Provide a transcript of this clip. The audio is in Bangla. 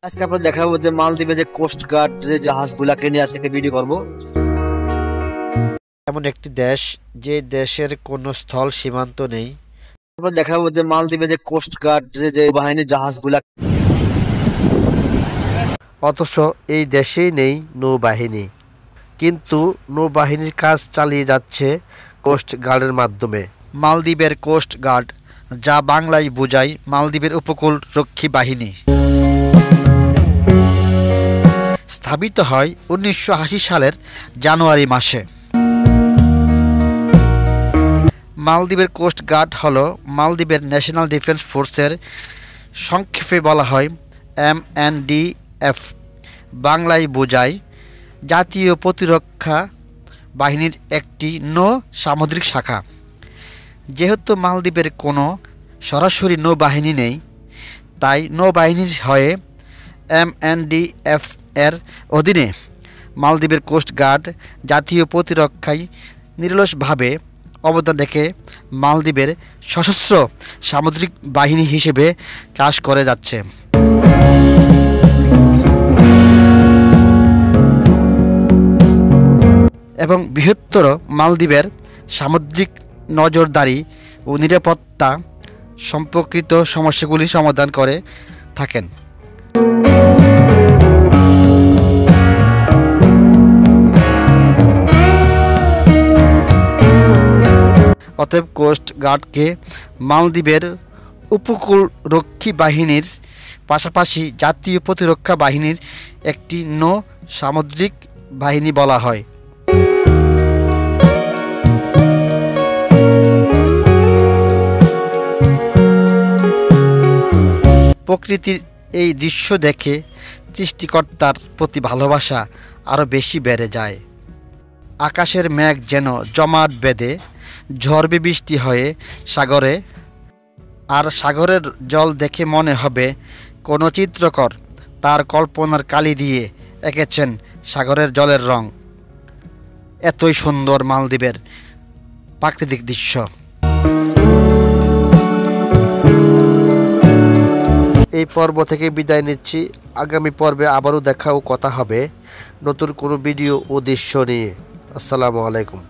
আজকে আপনাদের দেখাবো যে মালদ্বীপে যে কোস্ট গার্ড যে জাহাজগুলাকে নিয়ে আজকে ভিডিও করব। এমন একটি দেশ যে দেশের কোনো স্থল সীমান্ত নেই। আপনাদের দেখাবো যে মালদ্বীপে যে কোস্ট গার্ড যে বাহিনীর জাহাজগুলা, অথচ এই দেশেই নেই নৌবাহিনী, কিন্তু নৌবাহিনীর কাজ চালিয়ে যাচ্ছে কোস্ট গার্ডের মাধ্যমে। মালদ্বীপের কোস্ট গার্ড, যা বাংলায় বোঝায় মালদ্বীপের উপকূল রক্ষী বাহিনী, স্থাপিত হয় 1980 সালের জানুয়ারি মাসে। মালদ্বীপের কোস্ট গার্ড হল মালদ্বীপের ন্যাশনাল ডিফেন্স ফোর্সের, সংক্ষেপে বলা হয় MNDF। বাংলায় বোঝায় জাতীয় প্রতিরক্ষা বাহিনীর একটি নৌ সামুদ্রিক শাখা। যেহেতু মালদ্বীপের কোনো সরাসরি নৌবাহিনী নেই, তাই নৌবাহিনীর হয়ে MNDF এর অধীনে মালদ্বীপের কোস্ট গার্ড জাতীয় প্রতিরক্ষায় নিরলসভাবে অবদান রেখে মালদ্বীপের সশস্ত্র সামুদ্রিক বাহিনী হিসেবে কাজ করে যাচ্ছে। এবং বৃহত্তর মালদ্বীপের সামুদ্রিক নজরদারি ও নিরাপত্তা সম্পর্কিত সমস্যাগুলি সমাধান করে থাকেন। অতএব কোস্ট গার্ডকে মালদ্বীপের উপকূল রক্ষী বাহিনীর পাশাপাশি জাতীয় প্রতিরক্ষা বাহিনীর একটি নৌ সামুদ্রিক বাহিনী বলা হয়। প্রকৃতির এই দৃশ্য দেখে সৃষ্টিকর্তার প্রতি ভালোবাসা আরও বেশি বেড়ে যায়। আকাশের মেঘ যেন জমাট বেঁধে ঝড় বৃষ্টি হয়ে সাগরে, আর সাগরের জল দেখে মনে হবে কোনো চিত্রকর তার কল্পনার কালি দিয়ে এঁকেছেন সাগরের জলের রং। এতই সুন্দর মালদ্বীপের প্রাকৃতিক দৃশ্য। এই পর্ব থেকে বিদায় নিচ্ছি। আগামী পর্বে আবারও দেখা ও কথা হবে নতুন কোনো ভিডিও ও দৃশ্য নিয়ে। আসসালামু আলাইকুম।